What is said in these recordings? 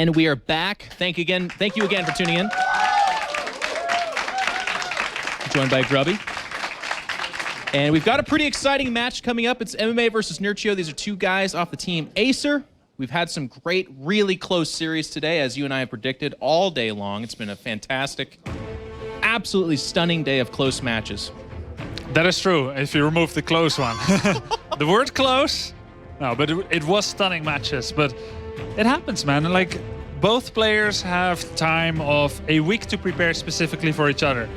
And we are back. Thank you again for tuning in. Joined by Grubby. And we've got a pretty exciting match coming up. It's MMA versus Nerchio. These are two guys off the team Acer. We've had some great, really close series today, as you and I have predicted, all day long. It's been a fantastic, absolutely stunning day of close matches. That is true, if you remove the close one. The word close? No, but it was stunning matches. But it happens, man. Like, both players have time of a week to prepare specifically for each other.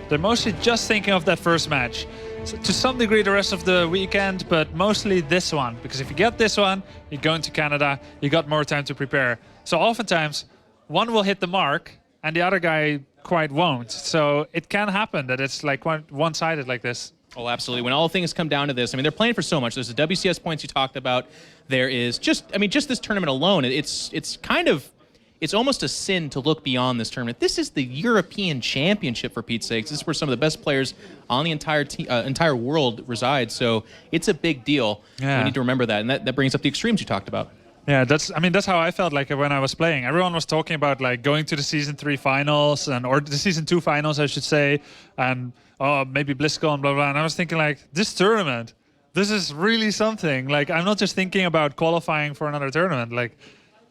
They're mostly just thinking of that first match. So to some degree, the rest of the weekend, but mostly this one. Because if you get this one, you're going to Canada, you got more time to prepare. So oftentimes, one will hit the mark, and the other guy quite won't. So it can happen that it's like one-sided like this. Oh, absolutely. When all things come down to this, I mean, they're playing for so much. There's the WCS points you talked about. There is just this tournament alone. It's almost a sin to look beyond this tournament. This is the European Championship, for Pete's sakes. This is where some of the best players on the entire world reside. So it's a big deal. Yeah. We need to remember that. And that brings up the extremes you talked about. Yeah, that's how I felt like when I was playing. Everyone was talking about like going to the season 3 finals or the season 2 finals, I should say, and maybe BlizzCon, blah blah. And I was thinking like, this tournament, this is really something. Like, I'm not just thinking about qualifying for another tournament. Like,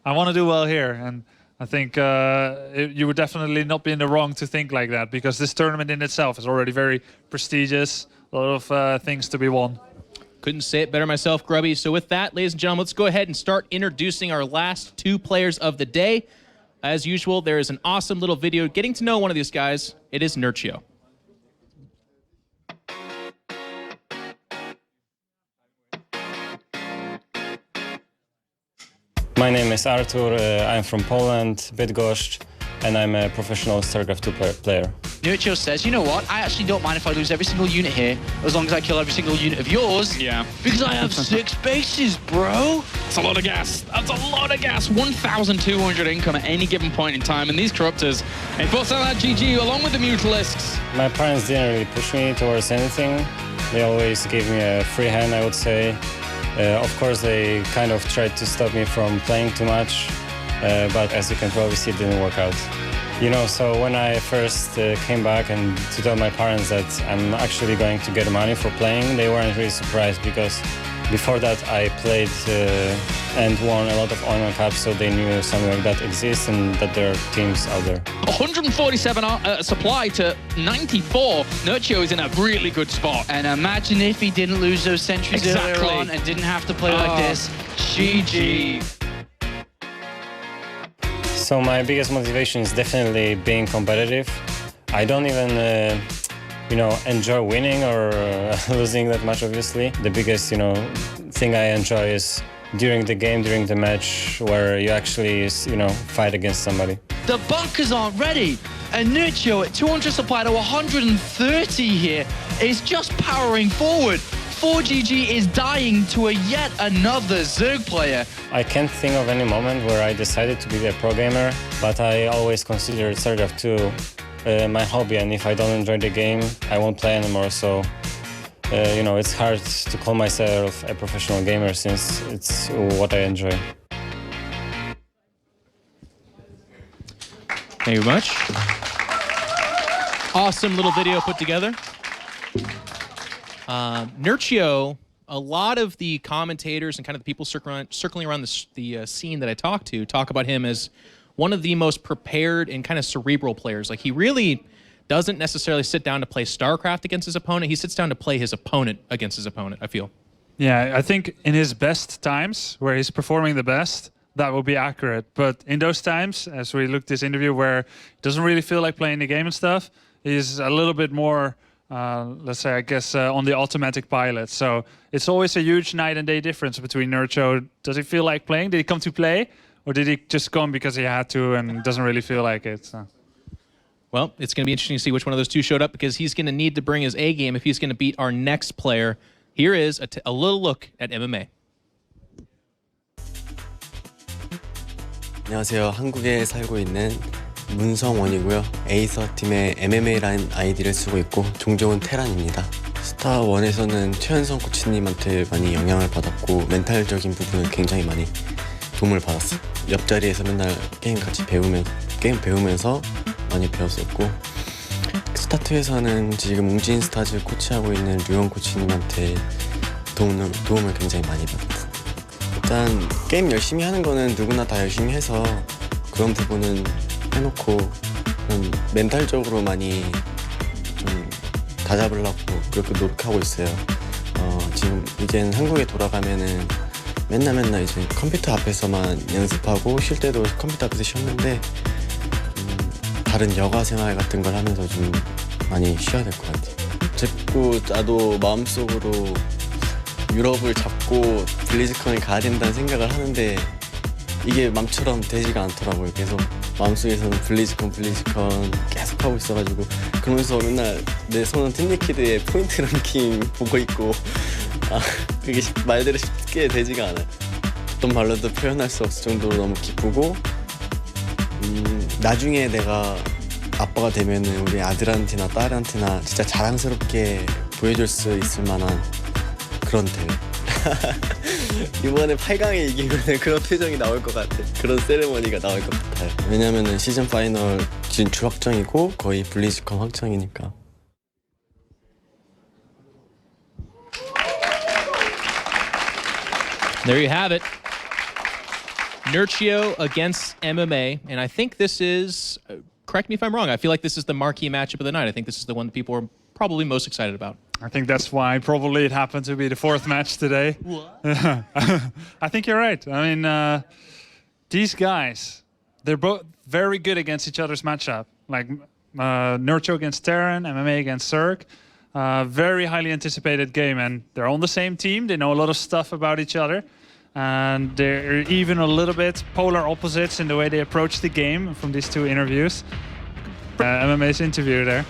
I want to do well here, and I think you would definitely not be in the wrong to think like that, because this tournament in itself is already very prestigious. A lot of things to be won. Couldn't say it better myself, Grubby. So with that, ladies and gentlemen, let's go ahead and start introducing our last two players of the day. As usual, there is an awesome little video getting to know one of these guys. It is Nerchio. My name is Artur, I'm from Poland, Bydgoszcz, and I'm a professional StarCraft 2 player. Nerchio says, you know what, I actually don't mind if I lose every single unit here, as long as I kill every single unit of yours. Yeah. Because I have 6 bases, bro. That's a lot of gas. That's a lot of gas. 1,200 income at any given point in time. And these Corruptors, they both out that GG along with the Mutalisks. My parents didn't really push me towards anything. They always gave me a free hand, I would say. Of course, they kind of tried to stop me from playing too much, but as you can probably see, it didn't work out. You know, so when I first came back and to tell my parents that I'm actually going to get money for playing, they weren't really surprised, because before that I played and won a lot of online cups, so they knew something like that exists and that there are teams out there. 147 supply to 94. Nerchio is in a really good spot. And imagine if he didn't lose those centuries earlier on and didn't have to play like this. GG. So my biggest motivation is definitely being competitive. I don't even, enjoy winning or losing that much, obviously. The biggest, thing I enjoy is during the game, during the match, where you actually, fight against somebody. The bunkers aren't ready. And Nerchio at 200 supply to 130 here is just powering forward. 4GG is dying to a yet another Zerg player. I can't think of any moment where I decided to be a pro gamer, but I always consider StarCraft 2 my hobby, and if I don't enjoy the game, I won't play anymore. So, it's hard to call myself a professional gamer since it's what I enjoy. Thank you very much. Awesome little video put together. Nerchio, a lot of the commentators and kind of the people circling around the scene that I talk about him as one of the most prepared and kind of cerebral players. Like, he really doesn't necessarily sit down to play StarCraft against his opponent. He sits down to play his opponent against his opponent, I feel. Yeah, I think in his best times, where he's performing the best, that will be accurate. But in those times, as we look this interview where he doesn't really feel like playing the game and stuff, he's a little bit more, let's say, I guess, on the automatic pilot. So it's always a huge night and day difference between Nerchio. Does he feel like playing? Did he come to play? Or did he just come because he had to and doesn't really feel like it? So. Well, it's going to be interesting to see which one of those two showed up, because he's going to need to bring his A game if he's going to beat our next player. Here is a little look at MMA. 안녕하세요. 한국에 살고 있는 문성원이고요. 에이서 팀의 MMA라는 아이디를 쓰고 있고 종종은 테란입니다. 스타1에서는 최현성 코치님한테 많이 영향을 받았고 멘탈적인 부분은 굉장히 많이 도움을 받았어요. 옆자리에서 맨날 게임 배우면서 많이 배웠었고 스타2에서는 지금 웅진 스타즈 코치하고 있는 류영 코치님한테 도움을 굉장히 많이 받았어요. 일단 게임 열심히 하는 거는 누구나 다 열심히 해서 그런 부분은 해놓고 멘탈적으로 많이 좀 다잡으려고 그렇게 노력하고 있어요. 지금 이제는 한국에 돌아가면은 맨날 이제 컴퓨터 앞에서만 연습하고 쉴 때도 컴퓨터 앞에서 쉬었는데 다른 여가 생활 같은 걸 하면서 좀 많이 쉬어야 될 것 같아요. 자꾸 나도 마음속으로 유럽을 잡고 블리즈컨을 가야 된다는 생각을 하는데 이게 맘처럼 되지가 않더라고요. 계속 마음속에서는 블리즈컨 계속 하고 있어가지고 그러면서 맨날 내 손은 팀리퀴드의 포인트 랭킹 보고 있고 그게 말대로 쉽게 되지가 않아요. 어떤 말로도 표현할 수 없을 정도로 너무 기쁘고 나중에 내가 아빠가 되면은 우리 아들한테나 딸한테나 진짜 자랑스럽게 보여줄 수 있을 만한 그런 대회. 이번에 8강에 이기면 그런 표정이 나올 것 같아. 그런 세레머니가 나올 것 같아요. 왜냐면은 시즌 파이널 진출 확정이고 거의 블리즈컨 확정이니까. There you have it. Nerchio against MMA. And I think this is, correct me if I'm wrong, I feel like this is the marquee matchup of the night. I think this is the one that people are probably most excited about. I think that's why probably it happened to be the fourth match today. What? I think you're right. I mean, these guys, they're both very good against each other's matchup. Like Nerchio against Terran, MMA against Cirque. Very highly anticipated game, and they're on the same team. They know a lot of stuff about each other. And they're even a little bit polar opposites in the way they approach the game from these two interviews. MMA's interview there.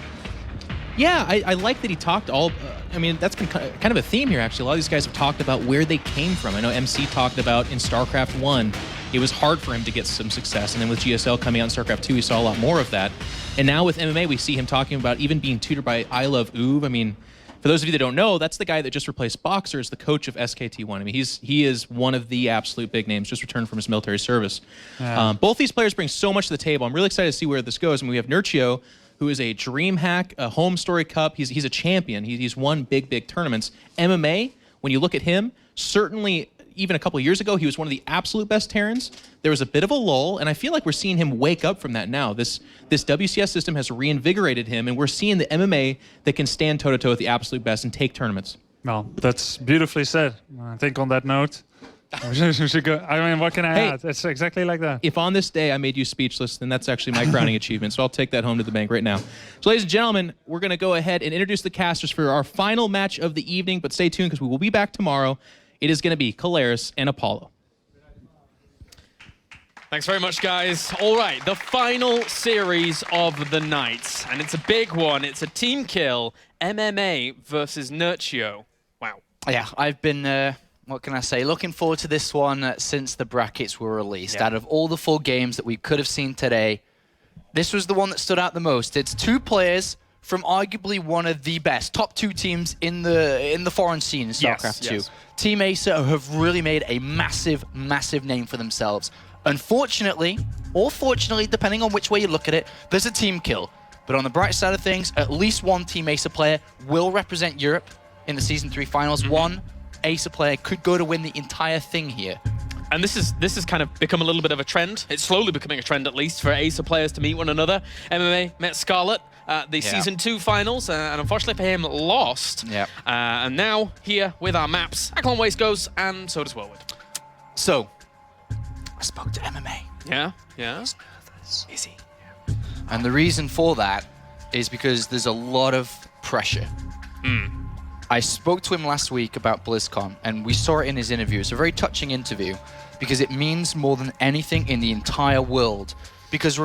Yeah, I like that he talked I mean, that's been kind of a theme here, actually. A lot of these guys have talked about where they came from. I know MC talked about in StarCraft 1, it was hard for him to get some success. And then with GSL coming out in StarCraft 2, we saw a lot more of that. And now with MMA, we see him talking about even being tutored by I Love Uve. I mean, for those of you that don't know, that's the guy that just replaced Boxer as the coach of SKT1. I mean, he is one of the absolute big names, just returned from his military service. Yeah. Both these players bring so much to the table. I'm really excited to see where this goes. I mean, we have Nerchio, who is a DreamHack, a Home Story Cup. He's a champion. He's won big tournaments. MMA, when you look at him, certainly even a couple of years ago, he was one of the absolute best Terrans. There was a bit of a lull, and I feel like we're seeing him wake up from that now. This WCS system has reinvigorated him, and we're seeing the MMA that can stand toe-to-toe with the absolute best and take tournaments. Well, that's beautifully said. I think on that note, we should go. I mean, what can I add? It's exactly like that. If on this day I made you speechless, then that's actually my crowning achievement. So I'll take that home to the bank right now. So ladies and gentlemen, we're going to go ahead and introduce the casters for our final match of the evening, but stay tuned because we will be back tomorrow. It is going to be Caleres and Apollo. Thanks very much, guys. All right, the final series of the night, and it's a big one. It's a team kill, MMA versus Nerchio. Wow. Yeah, I've been, what can I say, looking forward to this one since the brackets were released. Yeah. Out of all the 4 games that we could have seen today, this was the one that stood out the most. It's 2 players from arguably one of the best top 2 teams in the foreign scene in StarCraft 2. Yes. Team Acer have really made a massive name for themselves. Unfortunately, or fortunately, depending on which way you look at it, there's a team kill. But on the bright side of things, at least one Team Acer player will represent Europe in the Season 3 finals. One Acer player could go to win the entire thing here. And this has kind of become a little bit of a trend. It's slowly becoming a trend, at least, for Acer players to meet one another. MMA met Scarlet. The Season 2 finals, and unfortunately for him, lost. Yeah. And now, here with our maps, Aklon Waste goes, and so does Whirlwood. So, I spoke to MMA. Yeah? He's nervous. Is he? Yeah. And the reason for that is because there's a lot of pressure. I spoke to him last week about BlizzCon, and we saw it in his interview. It's a very touching interview, because it means more than anything in the entire world. Because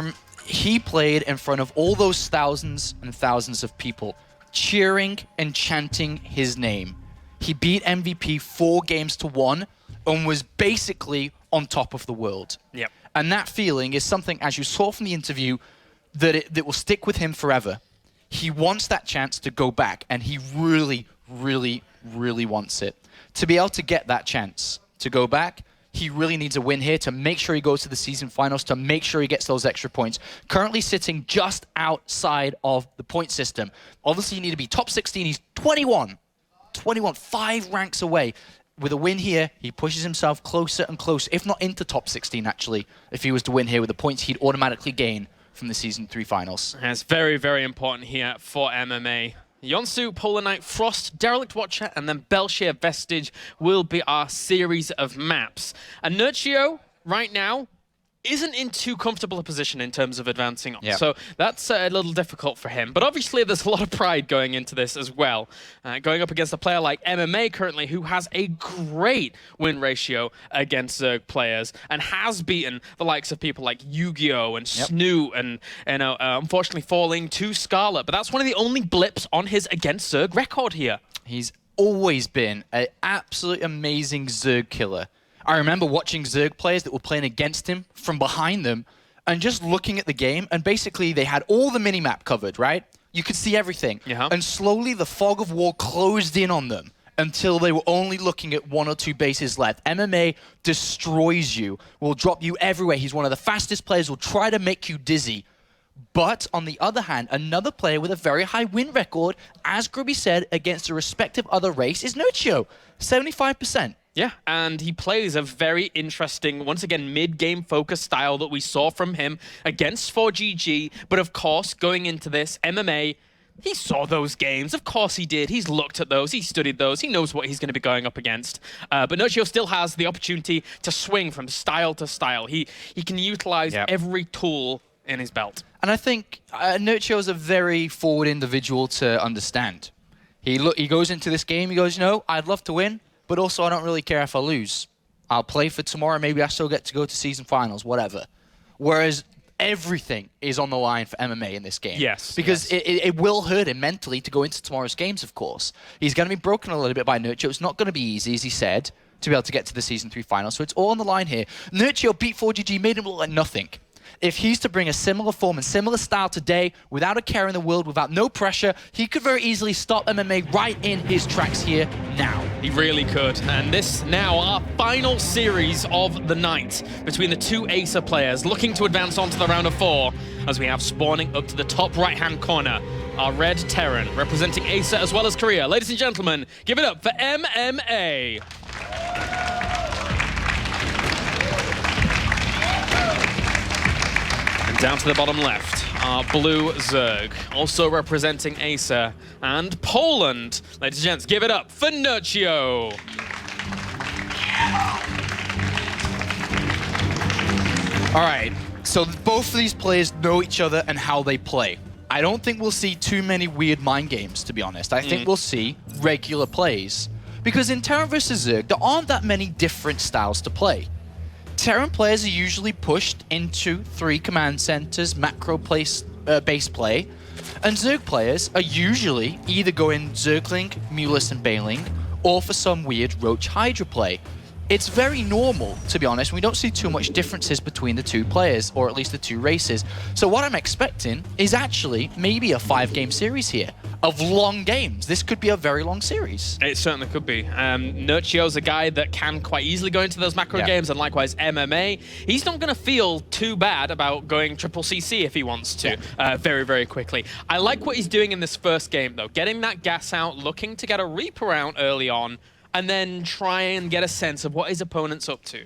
he played in front of all those thousands and thousands of people cheering and chanting his name. He beat MVP 4 games to 1 and was basically on top of the world. Yep. And that feeling is something, as you saw from the interview, that will stick with him forever. He wants that chance to go back, and he really wants it. To be able to get that chance to go back, he really needs a win here to make sure he goes to the season finals, to make sure he gets those extra points. Currently sitting just outside of the point system. Obviously, you need to be top 16. He's 21. 21, 5 ranks away. With a win here, he pushes himself closer and closer, if not into top 16, actually. If he was to win here with the points he'd automatically gain from the Season 3 finals. And it's very, very important here for MMA. Yonsu, Polar Knight, Frost, Derelict Watcher, and then Belshire Vestige will be our series of maps. And Nerchio, right now, isn't in too comfortable a position in terms of advancing on. Yep. So that's a little difficult for him. But obviously there's a lot of pride going into this as well. Going up against a player like MMA currently, who has a great win ratio against Zerg players and has beaten the likes of people like Yu-Gi-Oh! And Snoot and unfortunately falling to Scarlet. But that's one of the only blips on his against Zerg record here. He's always been an absolutely amazing Zerg killer. I remember watching Zerg players that were playing against him from behind them and just looking at the game, and basically they had all the minimap covered, right? You could see everything. Yeah. And slowly the fog of war closed in on them until they were only looking at 1 or 2 bases left. MMA destroys you, will drop you everywhere. He's one of the fastest players, will try to make you dizzy. But on the other hand, another player with a very high win record, as Grubby said, against a respective other race is Nerchio, 75%. Yeah, and he plays a very interesting, once again, mid-game focus style that we saw from him against 4GG. But of course, going into this, MMA, he saw those games. Of course he did. He's looked at those. He studied those. He knows what he's going to be going up against. But Nerchio still has the opportunity to swing from style to style. He can utilize every tool in his belt. And I think Nerchio is a very forward individual to understand. He goes into this game, he goes, you know, I'd love to win, but also I don't really care if I lose. I'll play for tomorrow, maybe I still get to go to season finals, whatever. Whereas everything is on the line for MMA in this game. Yes. Because it will hurt him mentally to go into tomorrow's games, of course. He's going to be broken a little bit by Nerchio. It's not going to be easy, as he said, to be able to get to the Season 3 finals. So it's all on the line here. Nerchio beat 4GG, made him look like nothing. If he's to bring a similar form and similar style today, without a care in the world, without no pressure, he could very easily stop MMA right in his tracks here now. He really could. And this now our final series of the night between the two Acer players looking to advance on to the round of 4, as we have spawning up to the top right-hand corner our Red Terran, representing Acer as well as Korea. Ladies and gentlemen, give it up for MMA. Down to the bottom left, our blue Zerg, also representing Acer and Poland. Ladies and gents, give it up for Nerchio. All right, so both of these players know each other and how they play. I don't think we'll see too many weird mind games, to be honest. I think we'll see regular plays. Because in Terran vs. Zerg, there aren't that many different styles to play. Terran players are usually pushed into 3 command centers, macro-based play, and Zerg players are usually either going Zergling, Mulus, and Bailing, or for some weird Roach Hydra play. It's very normal, to be honest. We don't see too much differences between the 2 players, or at least the 2 races. So what I'm expecting is actually maybe a 5-game series here of long games. This could be a very long series. It certainly could be. Nerchio's a guy that can quite easily go into those macro games, and likewise MMA. He's not going to feel too bad about going triple CC if he wants to very, very quickly. I like what he's doing in this first game, though. Getting that gas out, looking to get a Reaper out early on, and then try and get a sense of what his opponent's up to.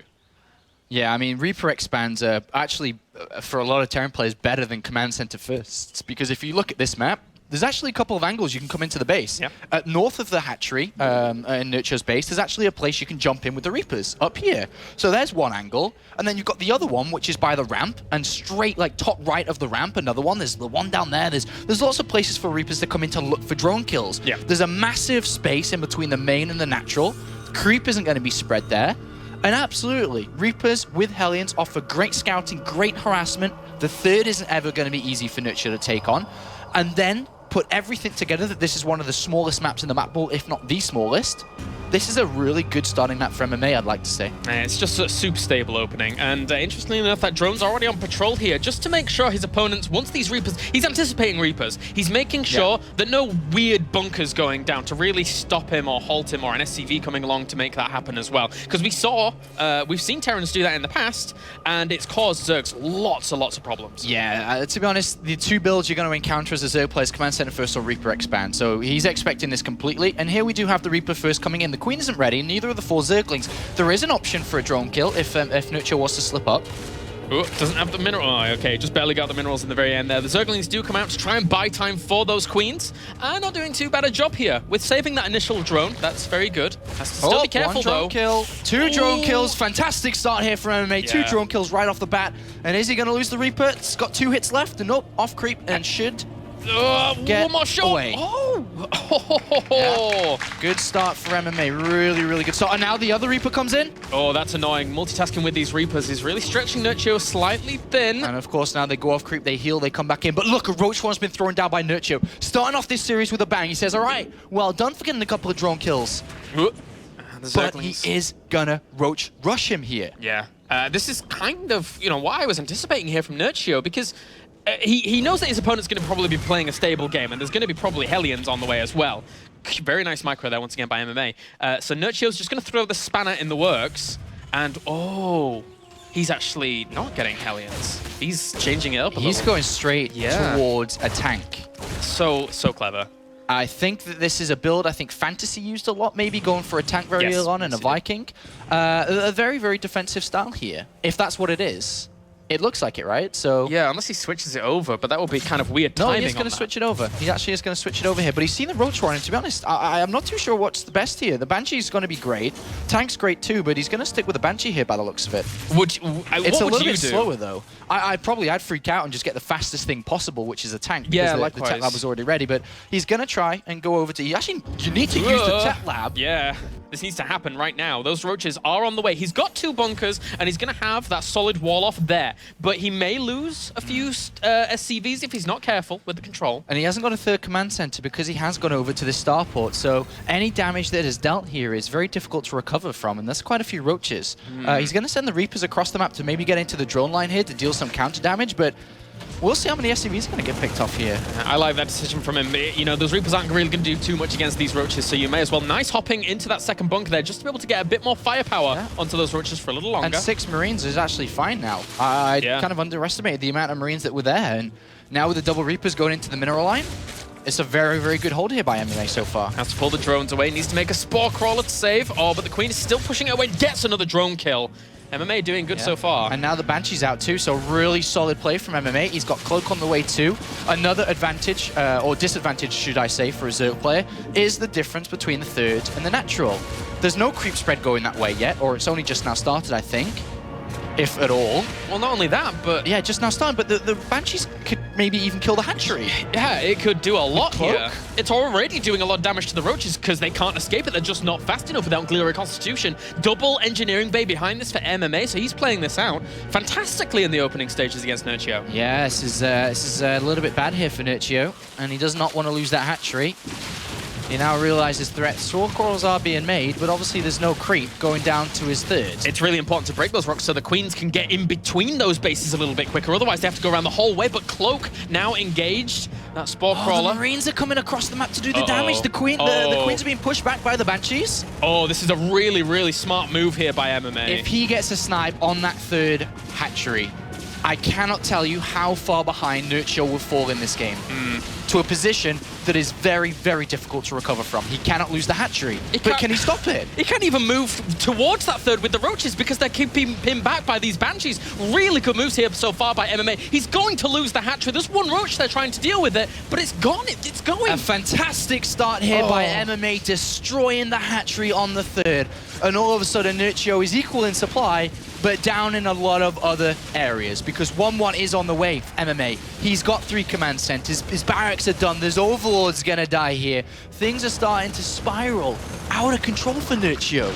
Yeah, I mean, Reaper expands are actually, for a lot of Terran players, better than Command Center firsts. Because if you look at this map, there's actually a couple of angles you can come into the base. Yep. North of the hatchery, in Nerchio's base, there's actually a place you can jump in with the Reapers, up here. So there's one angle, and then you've got the other one, which is by the ramp, and straight, like, top right of the ramp, another one. There's the one down there. There's lots of places for Reapers to come in to look for drone kills. Yeah. There's a massive space in between the main and the natural. Creep isn't going to be spread there. And absolutely, Reapers with Hellions offer great scouting, great harassment. The third isn't ever going to be easy for Nerchio to take on. And then put everything together that this is one of the smallest maps in the map pool, if not the smallest. this is a really good starting map for MMA, I'd like to say. It's just a super stable opening, and interestingly enough, that drone's already on patrol here, just to make sure his opponents, once these Reapers, he's anticipating Reapers, he's making sure that no weird bunkers going down to really stop him or halt him, or an SCV coming along to make that happen as well. Because we've seen Terrans do that in the past, and it's caused Zergs lots and lots of problems. Yeah, to be honest, the two builds you're going to encounter as a Zerg player is Command Center first or Reaper expand, so he's expecting this completely, and here we do have the Reaper first coming in. The Queen isn't ready, neither of the 4 Zerglings. There is an option for a drone kill if Nerchio was to slip up. Ooh, doesn't have the mineral. Oh, okay, just barely got the minerals in the very end there. The Zerglings do come out to try and buy time for those Queens. Not doing too bad a job here with saving that initial drone. That's very good. Has to still be careful, one drone though. Kill, 2 drone kills. Fantastic start here for MMA. 2 drone kills right off the bat. And is he going to lose the Reaper? It's got 2 hits left. And nope, off creep and should get one more shot. away. Yeah. Good start for MMA. Really, really good start. And now the other Reaper comes in. Oh, that's annoying. Multitasking with these Reapers is really stretching Nerchio slightly thin. And of course, now they go off creep, they heal, they come back in. But look, a Roach Swarm's been thrown down by Nerchio. Starting off this series with a bang. He says, all right, well done for getting a couple of drone kills. But he is gonna Roach rush him here. Yeah. This is kind of, what I was anticipating here from Nerchio, because he knows that his opponent's going to probably be playing a stable game, and there's going to be probably Hellions on the way as well. Very nice micro there once again by MMA. So Nerchio's just going to throw the spanner in the works, and he's actually not getting Hellions. He's changing it up a little. He's going straight towards a tank. So clever. I think that this is a build I think Fantasy used a lot, maybe going for a tank very early on and a Viking. A very, very defensive style here, if that's what it is. It looks like it, right? So yeah, unless he switches it over, but that would be kind of weird timing. No, he's going to switch it over. He actually is going to switch it over here. But he's seen the Roach Warren, and to be honest, I'm not too sure what's the best here. The Banshee's going to be great. Tank's great too, but he's going to stick with the Banshee here by the looks of it. It's a little bit slower though. I'd freak out and just get the fastest thing possible, which is a tank. Yeah, because the Tech Lab was already ready. But he's going to try and go over to... You need to use the Tech Lab. Yeah. This needs to happen right now. Those Roaches are on the way. He's got 2 bunkers, and he's going to have that solid wall off there. But he may lose a few SCVs if he's not careful with the control. And he hasn't got a 3rd command center because he has gone over to the starport. So any damage that is dealt here is very difficult to recover from, and there's quite a few Roaches. He's going to send the Reapers across the map to maybe get into the drone line here to deal some counter damage, but we'll see how many SCVs are going to get picked off here. I like that decision from him. Those Reapers aren't really going to do too much against these Roaches, so you may as well. Nice hopping into that 2nd bunker there, just to be able to get a bit more firepower onto those Roaches for a little longer. And 6 Marines is actually fine now. I kind of underestimated the amount of Marines that were there, and now with the double Reapers going into the mineral line, it's a very, very good hold here by MMA so far. Has to pull the drones away, needs to make a Spore Crawler to save. Oh, but the Queen is still pushing it away, gets another drone kill. MMA doing good so far. And now the Banshee's out too, so really solid play from MMA. He's got Cloak on the way too. Another advantage, or disadvantage should I say, for a Zerg player, is the difference between the 3rd and the natural. There's no creep spread going that way yet, or it's only just now started, I think. If at all. Well, not only that, but... Yeah, just now started, but the Banshees could maybe even kill the hatchery. Yeah, it could do a lot here. It's already doing a lot of damage to the Roaches because they can't escape it. They're just not fast enough without Glory Constitution. Double Engineering Bay behind this for MMA, so he's playing this out fantastically in the opening stages against Nerchio. Yeah, this is a little bit bad here for Nerchio, and he does not want to lose that hatchery. He now realizes threats. Sword Crawlers are being made, but obviously there's no creep going down to his 3rd. It's really important to break those rocks so the Queens can get in between those bases a little bit quicker. Otherwise, they have to go around the whole way. But Cloak now engaged. That Spore Crawler. The Marines are coming across the map to do the damage. The Queens are being pushed back by the Banshees. Oh, this is a really, really smart move here by MMA. If he gets a snipe on that 3rd hatchery, I cannot tell you how far behind Nerchio will fall in this game. To a position that is very, very difficult to recover from. He cannot lose the hatchery, but can he stop it? He can't even move towards that 3rd with the Roaches because they're keeping him back by these Banshees. Really good moves here so far by MMA. He's going to lose the hatchery. There's 1 Roach there trying to deal with it, but it's gone. It's going. A fantastic start here by MMA, destroying the hatchery on the 3rd. And all of a sudden, Nerchio is equal in supply, but down in a lot of other areas because 1-1 is on the way for MMA. He's got 3 command centers. His barracks are done. There's Overlords gonna die here. Things are starting to spiral out of control for Nerchio.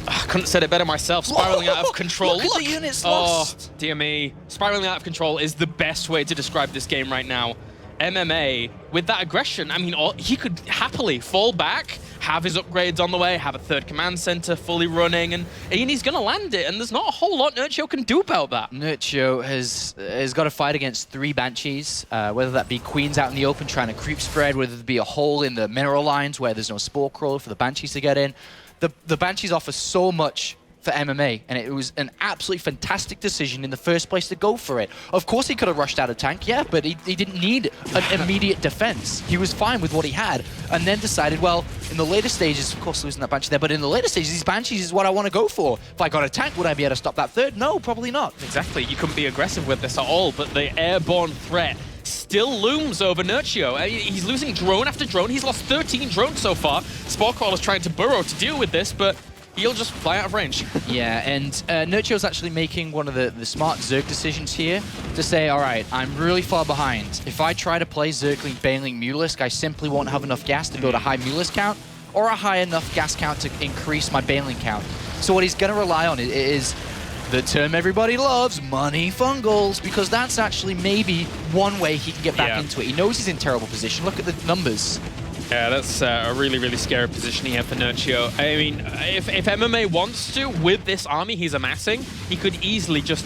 I couldn't have said it better myself. Spiraling out of control. Look at the units lost. Oh, dear me. Spiraling out of control is the best way to describe this game right now. MMA, with that aggression, I mean, he could happily fall back, have his upgrades on the way, have a third command center fully running, and he's going to land it, and there's not a whole lot Nerchio can do about that. Nerchio has got to fight against 3 Banshees, whether that be Queens out in the open trying to creep spread, whether it be a hole in the mineral lines where there's no Spore Crawler for the Banshees to get in. The Banshees offer so much for MMA, and it was an absolutely fantastic decision in the first place to go for it. Of course he could have rushed out of tank, yeah, but he didn't need an immediate defense. He was fine with what he had, and then decided, well, in the later stages, of course losing that Banshee there, but in the later stages, these Banshees is what I want to go for. If I got a tank, would I be able to stop that third? No, probably not. Exactly, you couldn't be aggressive with this at all, but the airborne threat still looms over Nerchio. He's losing drone after drone. He's lost 13 drones so far. Spore Crawler's trying to burrow to deal with this, but he'll just fly out of range. Yeah, and Nerchio's actually making one of the smart Zerg decisions here to say, all right, I'm really far behind. If I try to play Zergling, Baneling, Mutalisk, I simply won't have enough gas to build a high Mutalisk count or a high enough gas count to increase my Baneling count. So what he's going to rely on is the term everybody loves, money fungals, because that's actually maybe one way he can get back into it. He knows he's in terrible position. Look at the numbers. Yeah, that's a really, really scary position here for Nerchio. I mean, if MMA wants to, with this army he's amassing, he could easily just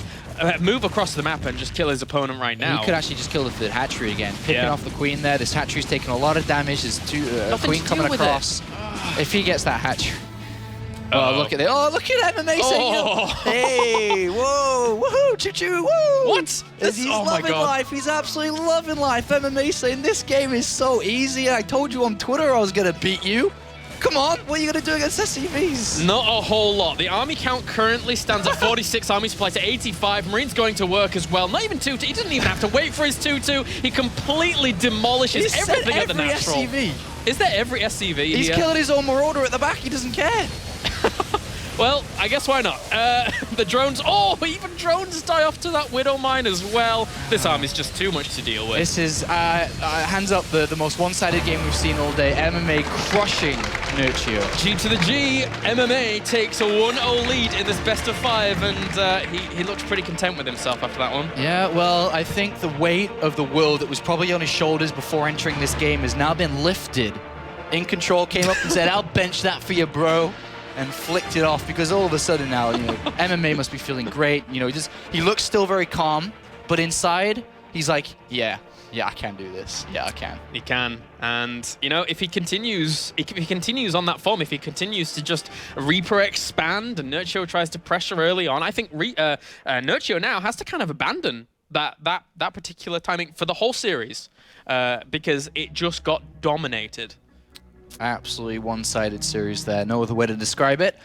move across the map and just kill his opponent right now. He could actually just kill the third hatchery again. Picking off the queen there. This hatchery's taking a lot of damage. There's a queen coming across. If he gets that hatchery... Oh, look at it. Oh, look at MMA saying, hey, whoa, woohoo, choo-choo, woo. What? He's loving life. He's absolutely loving life. MMA saying this game is so easy. I told you on Twitter I was going to beat you. Come on, what are you going to do against SCVs? Not a whole lot. The army count currently stands at 46, army supply to 85. Marine's going to work as well. Not even 2-2. He doesn't even have to wait for his 2-2. He completely demolishes everything at the natural. SCV. Is there every SCV He's killing his own Marauder at the back. He doesn't care. Well, I guess why not? The drones, even drones die off to that Widow Mine as well. This army's just too much to deal with. This is, hands up, the most one-sided game we've seen all day. MMA crushing Nerchio. G to the G, MMA takes a 1-0 lead in this best of 5, and he looked pretty content with himself after that one. Yeah, well, I think the weight of the world that was probably on his shoulders before entering this game has now been lifted. In Control came up and said, I'll bench that for you, bro. And flicked it off, because all of a sudden now, MMA must be feeling great. He looks still very calm, but inside he's like, yeah, I can do this. Yeah, I can. He can, and if he continues on that form, if he continues to just Reaper expand, and Nerchio tries to pressure early on, I think Nerchio now has to kind of abandon that particular timing for the whole series, because it just got dominated. Absolutely one-sided series there. No other way to describe it.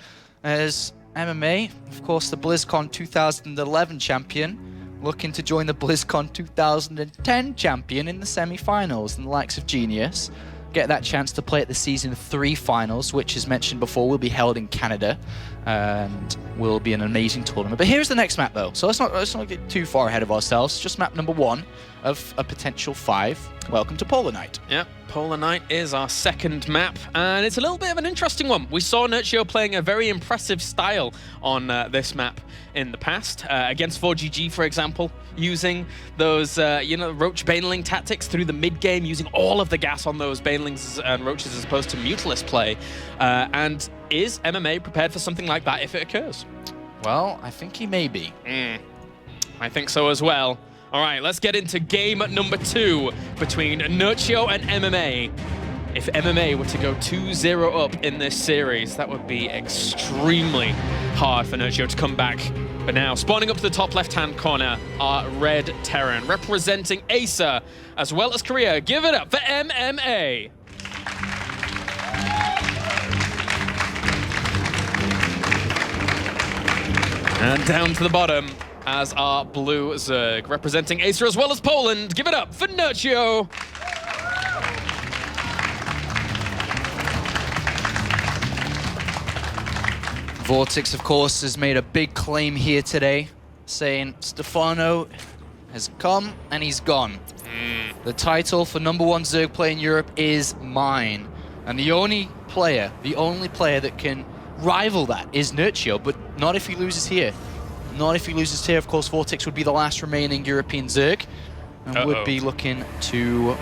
As MMA, of course, the BlizzCon 2011 champion, looking to join the BlizzCon 2010 champion in the semi-finals, and the likes of Genius get that chance to play at the Season 3 finals, which, as mentioned before, will be held in Canada and will be an amazing tournament. But here's the next map, though. So let's not get too far ahead of ourselves. Just map number 1 of a potential 5. Welcome to Polar Night. Yeah, Polar Night is our second map, and it's a little bit of an interesting one. We saw Nerchio playing a very impressive style on this map in the past, against 4GG, for example, using those, Roach Baneling tactics through the mid-game, using all of the gas on those Banelings and Roaches as opposed to Mutalisk play. And is MMA prepared for something like that if it occurs? Well, I think he may be. I think so as well. All right, let's get into game number 2 between Nerchio and MMA. If MMA were to go 2-0 up in this series, that would be extremely hard for Nerchio to come back. But now, spawning up to the top left-hand corner are Red Terran, representing Acer as well as Korea. Give it up for MMA. And down to the bottom as our Blue Zerg, representing Acer as well as Poland. Give it up for Nerchio. Vortex, of course, has made a big claim here today, saying Stefano has come and he's gone. The title for #1 Zerg player in Europe is mine. And the only player that can rival that is Nerchio, but not if he loses here. Not if he loses here. Of course, Vortex would be the last remaining European Zerg and would be looking to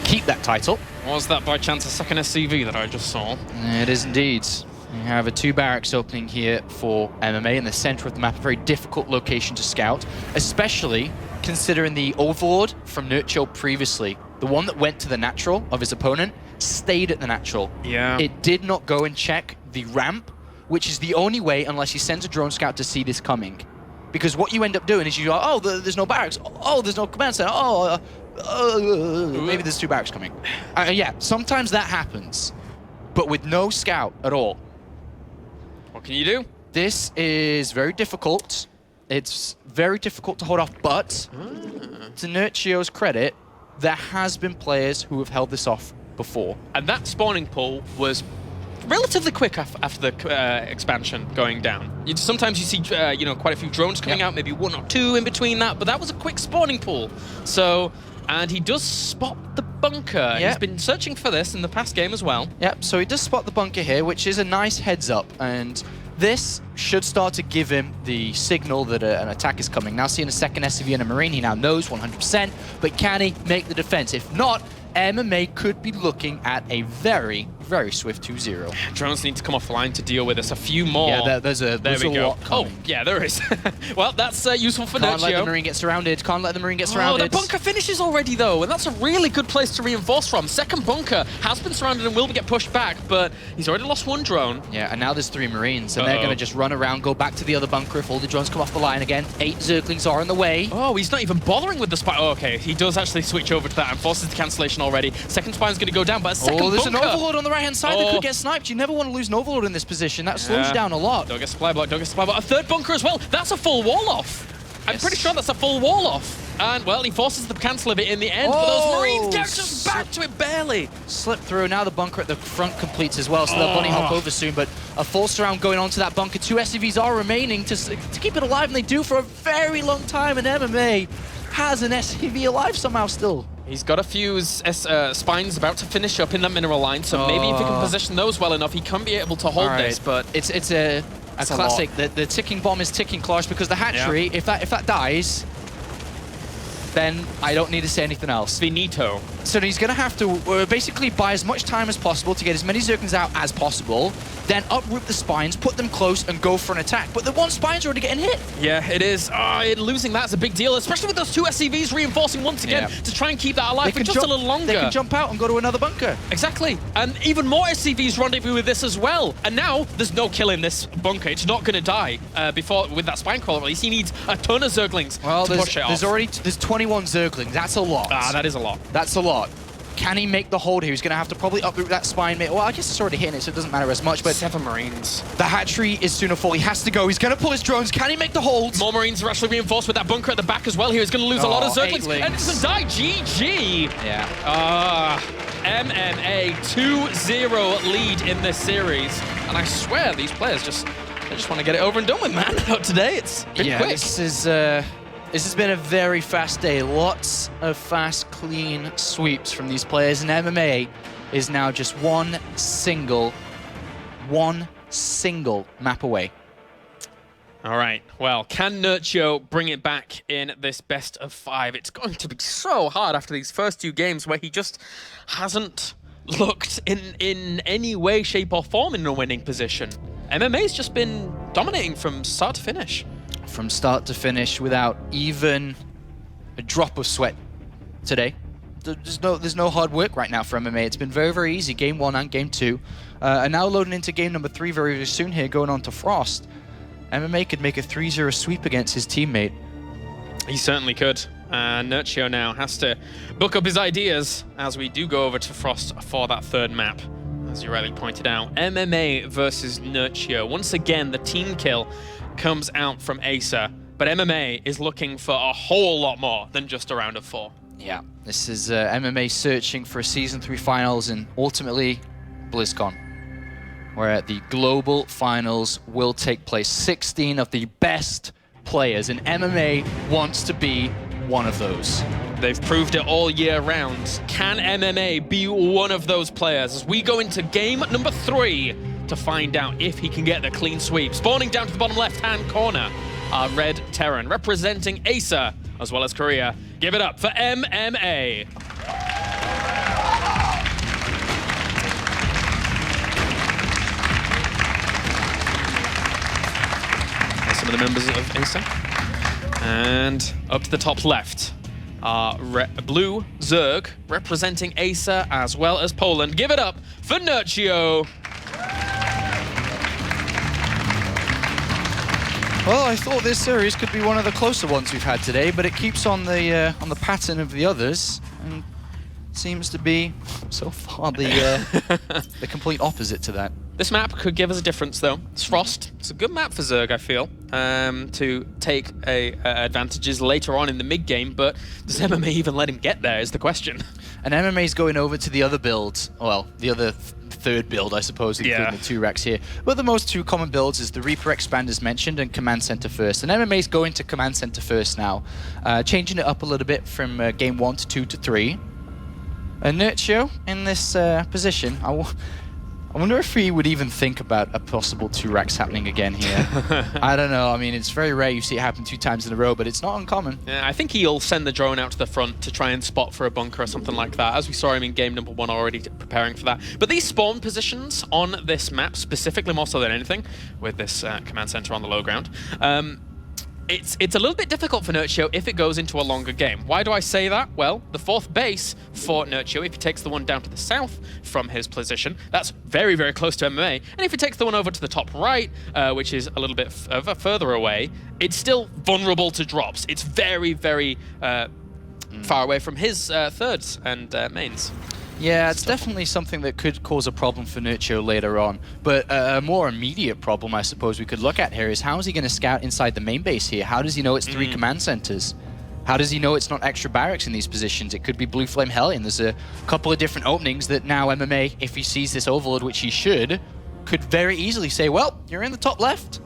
keep that title. Was that by chance a second SCV that I just saw? It is indeed. You have a 2 barracks opening here for MMA in the center of the map, a very difficult location to scout, especially considering the Overlord from Nerchio previously. The one that went to the natural of his opponent stayed at the natural. Yeah. It did not go and check the ramp, which is the only way unless he sends a drone scout to see this coming. Because what you end up doing is you go, oh, there's no barracks. Oh, there's no command center. Maybe there's 2 barracks coming. Yeah, sometimes that happens, but with no scout at all. What can you do? This is very difficult. It's very difficult to hold off, but to Nerchio's credit, there has been players who have held this off before. And that spawning pool was relatively quick after the expansion going down. Sometimes you see, quite a few drones coming out, maybe 1 or 2 in between that, but that was a quick spawning pool. So, and he does spot the bunker. Yep. He's been searching for this in the past game as well. Yep, so he does spot the bunker here, which is a nice heads up, and this should start to give him the signal that an attack is coming. Now seeing a second SCV and a Marine, he now knows 100%, but can he make the defense? If not, MMA could be looking at a very, very swift 2-0. Drones need to come off the line to deal with this. A few more. Yeah, there's a lot coming. Oh, yeah, there is. Well, that's useful for Can't Nerchio. let the Marine get surrounded. Can't let the Marine get surrounded. Oh, the bunker finishes already, though, and that's a really good place to reinforce from. Second bunker has been surrounded and will get pushed back, but he's already lost 1 drone. Yeah, and now there's 3 Marines, and they're going to just run around, go back to the other bunker if all the drones come off the line again. 8 Zerglings are in the way. Oh, he's not even bothering with the spy. Oh, okay, he does actually switch over to that and forces the cancellation already. Second spine's going to go down, but a second there's bunker. an Overlord on the right-hand side that could get sniped. You never want to lose an Overlord in this position. That slows you down a lot. Don't get supply block, don't get supply block. A third bunker as well. That's a full wall off. I'm pretty sure that's a full wall off. And, well, he forces the cancel of it in the end, but those Marines get just back to it barely. Slip through. Now the bunker at the front completes as well, so they'll bunny hop over soon, but a full surround going on to that bunker. 2 SCVs are remaining to keep it alive, and they do for a very long time, and MMA has an SCV alive somehow still. He's got a few spines about to finish up in that mineral line, so maybe if he can position those well enough, he can be able to hold this, but... It's a classic. The ticking bomb is ticking, Clash, because the hatchery, if that dies, then I don't need to say anything else. Finito. So he's going to have to basically buy as much time as possible to get as many Zerglings out as possible, then uproot the spines, put them close, and go for an attack. But the 1 spine's already getting hit. Yeah, it is. Losing that's a big deal, especially with those 2 SCVs reinforcing once again to try and keep that alive for just a little longer. They can jump out and go to another bunker. Exactly. And even more SCVs rendezvous with this as well. And now there's no killing this bunker. It's not going to die before with that spine crawler. At least he needs a ton of Zerglings to push it off. There's 21 Zerglings. That's a lot. That is a lot. That's a lot. Can he make the hold here? He's going to have to probably uproot that spine. Well, I guess it's already hitting it, so it doesn't matter as much. But 7 Marines. The hatchery is soon full. He has to go. He's going to pull his drones. Can he make the hold? More Marines are actually reinforced with that bunker at the back as well here. He's going to lose a lot of Zerglings. And it's a die. GG. Yeah. MMA 2-0 lead in this series. And I swear these players just want to get it over and done with, man. Today it's been quick. This has been a very fast day. Lots of fast, clean sweeps from these players, and MMA is now just one single map away. All right, well, can Nerchio bring it back in this best of 5? It's going to be so hard after these first 2 games where he just hasn't looked in any way, shape, or form in a winning position. MMA's just been dominating from start to finish. From start to finish without even a drop of sweat today. There's no hard work right now for MMA. It's been very, very easy, game 1 and game 2. And now loading into game number 3 very, very soon here, going on to Frost. MMA could make a 3-0 sweep against his teammate. He certainly could. Nerchio now has to book up his ideas as we do go over to Frost for that 3rd map. As you rightly pointed out, MMA versus Nerchio. Once again, the team kill comes out from Acer, but MMA is looking for a whole lot more than just a round of 4. Yeah, this is MMA searching for a Season 3 finals and ultimately BlizzCon, where the global finals will take place. 16 of the best players, and MMA wants to be one of those. They've proved it all year round. Can MMA be one of those players? As we go into game number 3 to find out if he can get the clean sweep. Spawning down to the bottom left-hand corner are Red Terran, representing Acer as well as Korea. Give it up for MMA. the members of ASA. And up to the top left are Blue Zerg, representing ASA as well as Poland. Give it up for Nerchio. Well, I thought this series could be one of the closer ones we've had today, but it keeps on the pattern of the others, and seems to be so far the complete opposite to that. This map could give us a difference, though. It's Frost. It's a good map for Zerg, I feel, to take advantages later on in the mid-game, but does MMA even let him get there is the question. And MMA's going over to the other build, well, the other third build, I suppose, including the 2 Rex here. But the most 2 common builds is the Reaper Expand, as mentioned, and Command Center first. And MMA's going to Command Center first now, changing it up a little bit from game 1 to 2 to 3. And Nerchio in this position, I wonder if he would even think about a possible 2 Rex happening again here. I don't know. I mean, it's very rare you see it happen 2 times in a row, but it's not uncommon. Yeah, I think he'll send the drone out to the front to try and spot for a bunker or something like that, as we saw him in game number 1 already preparing for that. But these spawn positions on this map, specifically more so than anything, with this command center on the low ground, it's a little bit difficult for Nerchio if it goes into a longer game. Why do I say that? Well, the 4th base for Nerchio, if he takes the one down to the south from his position, that's very, very close to MMA. And if he takes the one over to the top right, which is a little bit further away, it's still vulnerable to drops. It's very, very far away from his thirds and mains. Yeah, it's definitely something that could cause a problem for Nerchio later on. But a more immediate problem, I suppose, we could look at here is how is he going to scout inside the main base here? How does he know it's 3 command centers? How does he know it's not extra barracks in these positions? It could be Blue Flame Hellion. There's a couple of different openings that now MMA, if he sees this overload, which he should, could very easily say, well, you're in the top left.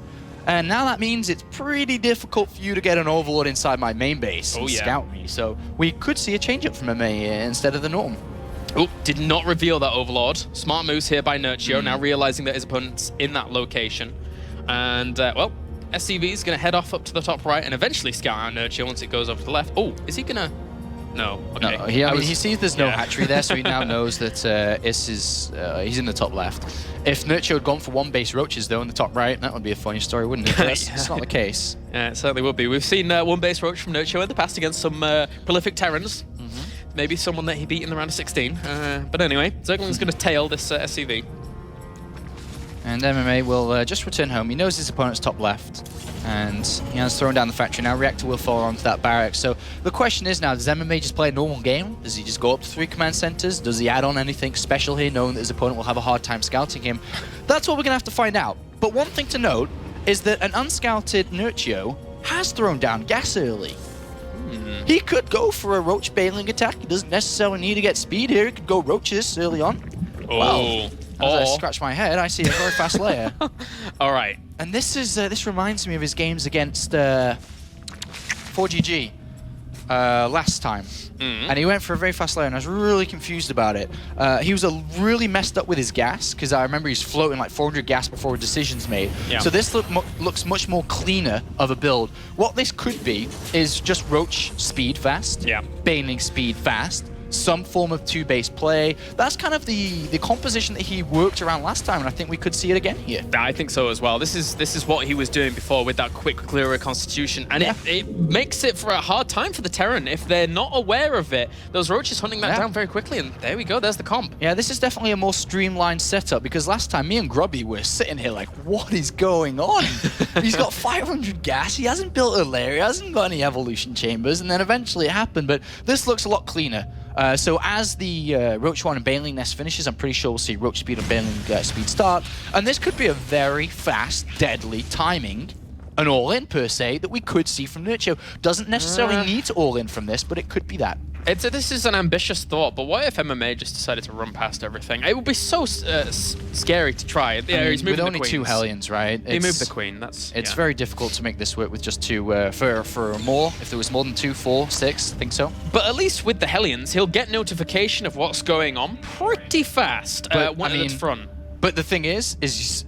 And now that means it's pretty difficult for you to get an overload inside my main base and scout me. So we could see a change-up from MMA instead of the norm. Oh, did not reveal that Overlord. Smart moves here by Nerchio, now realizing that his opponent's in that location. And, well, SCV is going to head off up to the top right and eventually scout out Nerchio once it goes over to the left. Oh, is he going to... No, okay. No, he sees there's no hatchery there, so he now knows that he's in the top left. If Nerchio had gone for 1 base roaches, though, in the top right, that would be a funny story, wouldn't it? That's not the case. Yeah, it certainly would be. We've seen 1 base roach from Nerchio in the past against some prolific Terrans. Maybe someone that he beat in the round of 16. But anyway, Zergling's going to tail this SCV. And MMA will just return home. He knows his opponent's top left, and he has thrown down the factory. Now Reactor will fall onto that barrack. So the question is now, does MMA just play a normal game? Does he just go up to 3 command centers? Does he add on anything special here, knowing that his opponent will have a hard time scouting him? That's what we're going to have to find out. But one thing to note is that an unscouted Nerchio has thrown down gas early. He could go for a roach bailing attack. He doesn't necessarily need to get speed here. He could go roaches early on. Oh. As I scratch my head, I see a very fast layer. All right. And this reminds me of his games against 4GG last time. And he went for a very fast layer, and I was really confused about it. He was really messed up with his gas, because I remember he's floating like 400 gas before a decision's made. Yeah. So this looks much more cleaner of a build. What this could be is just roach speed fast, bailing speed fast, some form of 2-base play. That's kind of the composition that he worked around last time, and I think we could see it again here. I think so as well. This is what he was doing before with that quick clear constitution, and it makes it for a hard time for the Terran if they're not aware of it. Those roaches hunting that down very quickly, and there we go, there's the comp. Yeah, this is definitely a more streamlined setup, because last time me and Grubby were sitting here like, what is going on? He's got 500 gas, he hasn't built a lair, he hasn't got any evolution chambers, and then eventually it happened, but this looks a lot cleaner. So as the Roach 1 and Bailing Nest finishes, I'm pretty sure we'll see Roach Speed and Bailing Speed start. And this could be a very fast, deadly timing, an all-in per se, that we could see from Nerchio. Doesn't necessarily need to all-in from this, but it could be that. This is an ambitious thought, but what if MMA just decided to run past everything? It would be so scary to try. Yeah, he's moving with only 2 Hellions, right? He moved the Queen. It's very difficult to make this work with just 2. For more, if there was more than 2, 4, 6, I think so. But at least with the Hellions, he'll get notification of what's going on pretty fast when it's front. But the thing is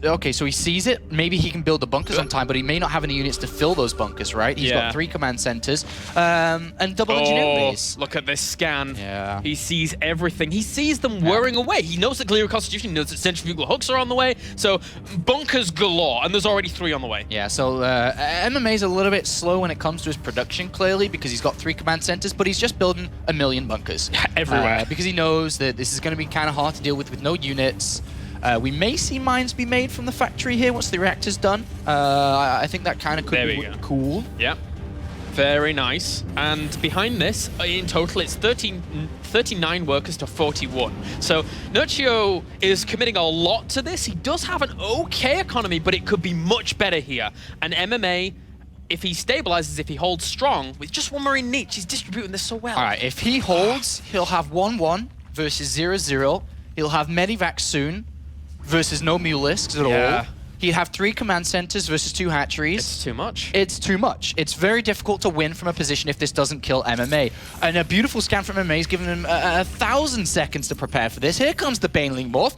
okay, so he sees it. Maybe he can build the bunkers on time, but he may not have any units to fill those bunkers, right? He's got 3 command centers and double engineering base. Look at this scan. Yeah. He sees everything. He sees them whirring away. He knows that Clear Constitution, he knows that centrifugal hooks are on the way. So bunkers galore, and there's already 3 on the way. Yeah, so MMA's a little bit slow when it comes to his production, clearly, because he's got 3 command centers, but he's just building 1 million bunkers. Everywhere. Because he knows that this is going to be kind of hard to deal with no units. We may see mines be made from the factory here once the reactor's done. I think that kind of could be cool. Yeah, very nice. And behind this, in total, it's 39 workers to 41. So Nerchio is committing a lot to this. He does have an okay economy, but it could be much better here. And MMA, if he stabilizes, if he holds strong, with just 1 Marine niche, he's distributing this so well. All right, if he holds, he'll have 1-1 versus 0-0. He'll have Medivac soon versus no Mulisks at all. He'd have 3 command centers versus 2 hatcheries. It's too much. It's too much. It's very difficult to win from a position if this doesn't kill MMA. And a beautiful scan from MMA is giving him 1,000 seconds to prepare for this. Here comes the Baneling Morph.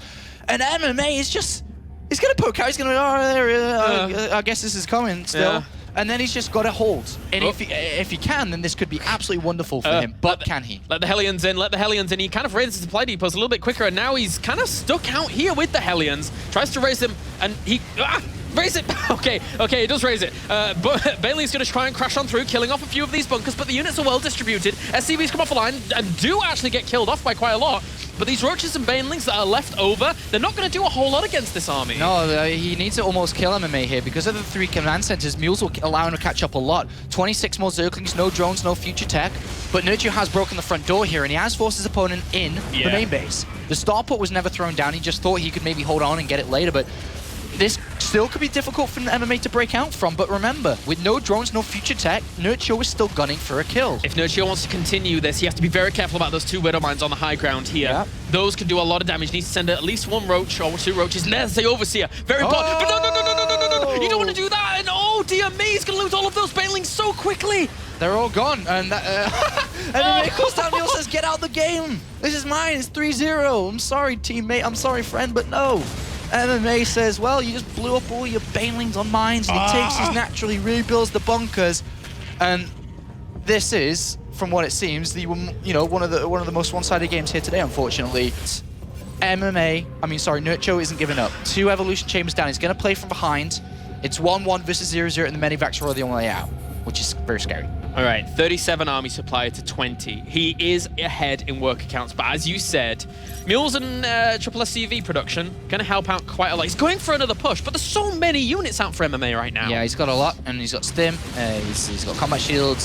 And MMA is just... He's going to poke out. He's going to... I guess this is coming still. Yeah. And then he's just got to hold. And if he can, then this could be absolutely wonderful for him. But can he? Let the Hellions in, let the Hellions in. He kind of raises the supply depots a little bit quicker, and now he's kind of stuck out here with the Hellions. Tries to raise them, and he... raise it! Okay, he does raise it. But Bailey's going to try and crash on through, killing off a few of these bunkers, but the units are well distributed. SCVs come off the line and do actually get killed off by quite a lot. But these Roaches and Banelings that are left over, they're not going to do a whole lot against this army. No, he needs to almost kill MMA here. Because of the 3 command centers, Mules will allow him to catch up a lot. 26 more Zerglings, no drones, no future tech. But Nerchio has broken the front door here, and he has forced his opponent in the main base. The starport was never thrown down. He just thought he could maybe hold on and get it later, but this still could be difficult for MMA to break out from, but remember, with no drones, no future tech, Nerchio is still gunning for a kill. If Nerchio wants to continue this, he has to be very careful about those 2 Widow Mines on the high ground here. Yeah. Those can do a lot of damage. He needs to send at least 1 Roach or 2 Roaches. And there's the Overseer. Very important. But no. You don't want to do that. And oh, dear me, he's going to lose all of those Banelings so quickly. They're all gone. And MMA calls down Neil, says, get out the game. This is mine. It's 3-0. I'm sorry, teammate. I'm sorry, friend, but no. MMA says, well, you just blew up all your Banelings on mines, and he takes his naturally, rebuilds the bunkers, and this is, from what it seems, the one of the most one-sided games here today, unfortunately. Nerchio isn't giving up. 2 evolution chambers down. He's going to play from behind. It's 1-1 versus 0-0, and the Medivacs are the only way out, which is very scary. All right, 37 army supply to 20. He is ahead in work accounts, but as you said, Mules and triple SCV production going to help out quite a lot. He's going for another push, but there's so many units out for MMA right now. Yeah, he's got a lot, and he's got Stim, he's got combat shields.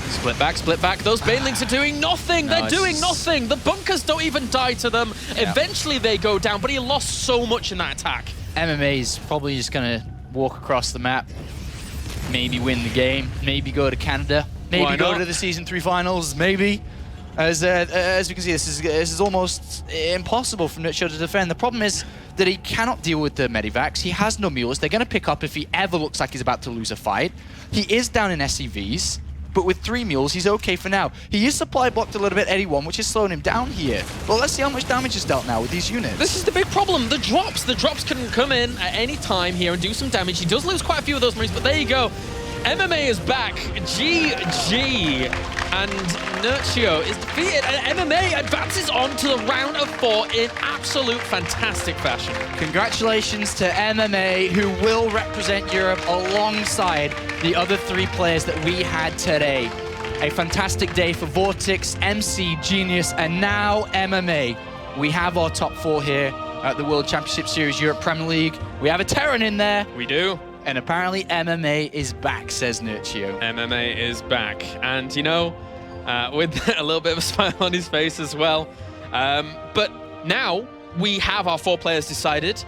Split back. Those Banelings are doing nothing. They're doing nothing. The bunkers don't even die to them. Yeah. Eventually they go down, but he lost so much in that attack. MMA's probably just going to walk across the map. Maybe win the game, maybe go to Canada, maybe go to the Season 3 finals, maybe. As we can see, this is almost impossible for Nerchio to defend. The problem is that he cannot deal with the Medivacs. He has no mules. They're going to pick up if he ever looks like he's about to lose a fight. He is down in SCVs, but with 3 mules, he's okay for now. He is supply blocked a little bit, 81, which is slowing him down here. But let's see how much damage is dealt now with these units. This is the big problem, the drops. The drops can come in at any time here and do some damage. He does lose quite a few of those Marines, but there you go. MMA is back. GG. And Nerchio is defeated, and MMA advances on to the round of 4 in absolute fantastic fashion. Congratulations to MMA, who will represent Europe alongside the other 3 players that we had today. A fantastic day for Vortex, MC, Genius, and now MMA. We have our top 4 here at the World Championship Series Europe Premier League. We have a Terran in there. We do. And apparently MMA is back, says Nerchio. MMA is back. And, you know, with a little bit of a smile on his face as well. But now we have our 4 players decided.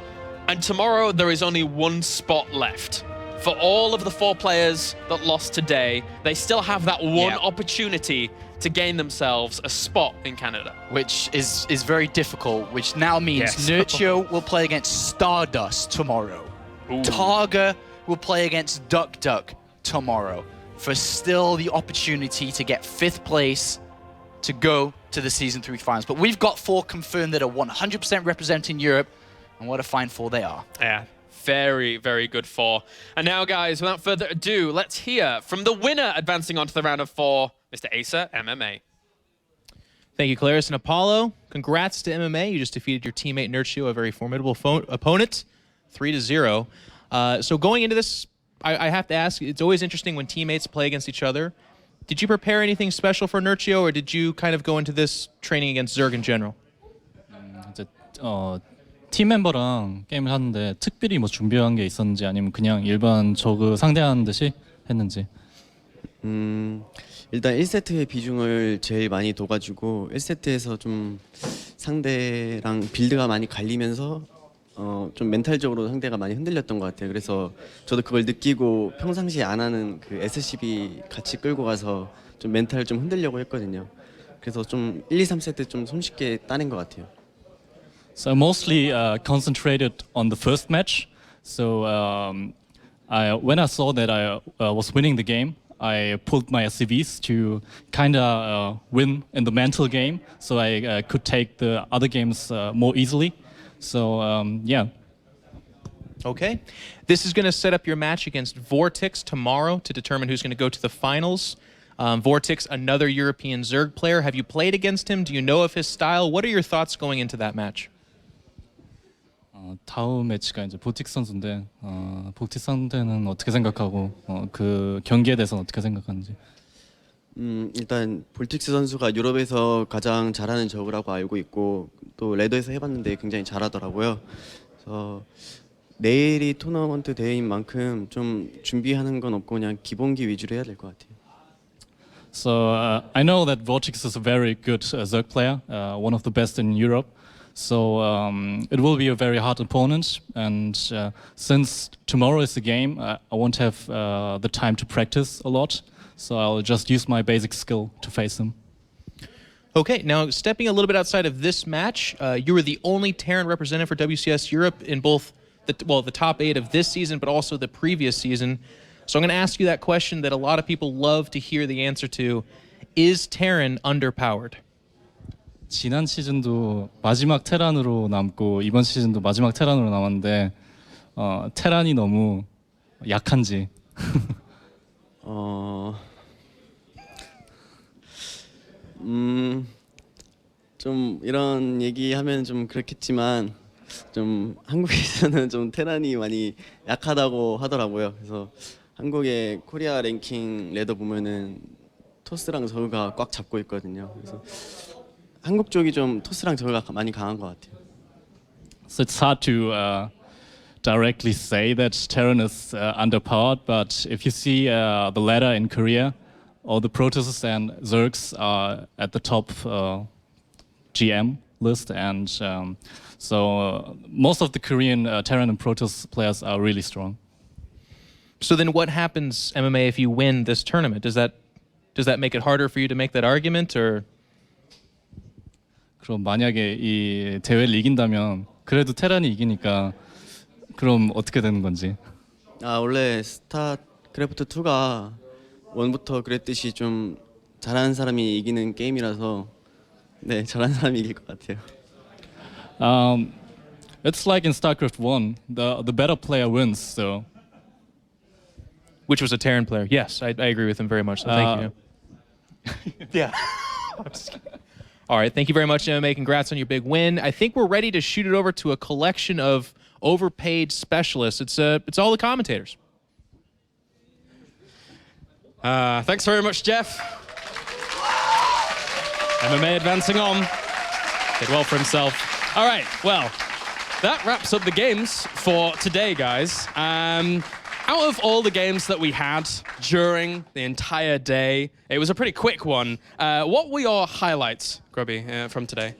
And tomorrow there is only 1 spot left. For all of the 4 players that lost today, they still have that one opportunity to gain themselves a spot in Canada. Which is very difficult, which now means Nerchio will play against Stardust tomorrow. Ooh. Targa will play against Duck Duck tomorrow for still the opportunity to get 5th place to go to the Season 3 finals. But we've got 4 confirmed that are 100% representing Europe, and what a fine four they are. Yeah. Very, very good four. And now, guys, without further ado, let's hear from the winner advancing on to the round of 4, Mr. Acer MMA. Thank you, Claris and Apollo. Congrats to MMA. You just defeated your teammate Nerchio, a very formidable opponent, 3-0. So going into this, I have to ask, it's always interesting when teammates play against each other. Did you prepare anything special for Nerchio, or did you kind of go into this training against Zerg in general? 이제 팀 멤버랑 게임을 하는데 특별히 뭐 준비한 게 있었는지 아니면 그냥 일반 저그 상대하는 듯이 했는지. 일단 1세트의 비중을 제일 많이 둬가지고 1세트에서 좀 상대랑 빌드가 많이 갈리면서 좀 멘탈적으로 상대가 많이 흔들렸던 것 같아요. 그래서 저도 그걸 느끼고 평상시에 안 하는 그 SCB 같이 끌고 가서 좀 멘탈을 좀 흔들려고 했거든요. 그래서 좀 1, 2, 3세트 좀 손쉽게 따낸 것 같아요. So I mostly concentrated on the first match. So when I saw that I was winning the game, I pulled my SCVs to kind of win in the mental game, so I could take the other games more easily. So yeah. Okay. This is going to set up your match against Vortex tomorrow to determine who's going to go to the finals. Vortex, another European Zerg player. Have you played against him? Do you know of his style? What are your thoughts going into that match? 다음 매치가 이제 보틱스 선수인데 보틱스 상대는 어떻게 생각하고 그 경기에 대해서는 어떻게 생각하는지. 일단 볼틱스 선수가 유럽에서 가장 잘하는 저그라고 알고 있고 또 레더에서 해봤는데 굉장히 잘하더라고요. 그래서 내일이 토너먼트 대회인 만큼 좀 준비하는 건 없고 그냥 기본기 위주로 해야 될 것 같아요. So I know that Vortex is a very good Zerg player, one of the best in Europe. So it will be a very hard opponent, and since tomorrow is the game, I won't have the time to practice a lot. So I'll just use my basic skill to face him. Okay, now stepping a little bit outside of this match, you were the only Terran representative for WCS Europe in both the top 8 of this season, but also the previous season. So I'm going to ask you that question that a lot of people love to hear the answer to. Is Terran underpowered? 지난 시즌도 마지막 테란으로 남고 이번 시즌도 마지막 테란으로 남았는데 테란이 너무 약한지. 좀 이런 얘기하면 좀 그렇겠지만 좀 한국에서는 좀 테란이 많이 약하다고 하더라고요. 그래서 한국의 코리아 랭킹 레더 보면은 토스랑 저그가 꽉 잡고 있거든요. 그래서 한국 쪽이 좀 토스랑 저그가 많이 강한 것 같아요. So it's hard to directly say that Terran is underpowered, but if you see the ladder in Korea, all the Protoss and Zergs are at the top GM list, and so most of the Korean Terran and Protoss players are really strong. So then what happens, MMA, if you win this tournament? Does that make it harder for you to make that argument, or? 그럼 만약에 이 대회를 이긴다면 그래도 테란이 이기니까 그럼 어떻게 되는 건지. 원래 스타크래프트 2가 1부터 그랬듯이 좀 잘하는 사람이 이기는 게임이라서 네, 잘하는 사람이 이길 것 같아요. It's like in StarCraft 1, the better player wins. So, which was a Terran player. Yes, I agree with him very much. So thank you. Yeah. All right, thank you very much, MMA. Congrats on your big win. I think we're ready to shoot it over to a collection of overpaid specialists. It's all the commentators. Thanks very much, Jeff. MMA advancing on. Did well for himself. All right, well, that wraps up the games for today, guys. Out of all the games that we had during the entire day, it was a pretty quick one. What were your highlights, Grubby, from today?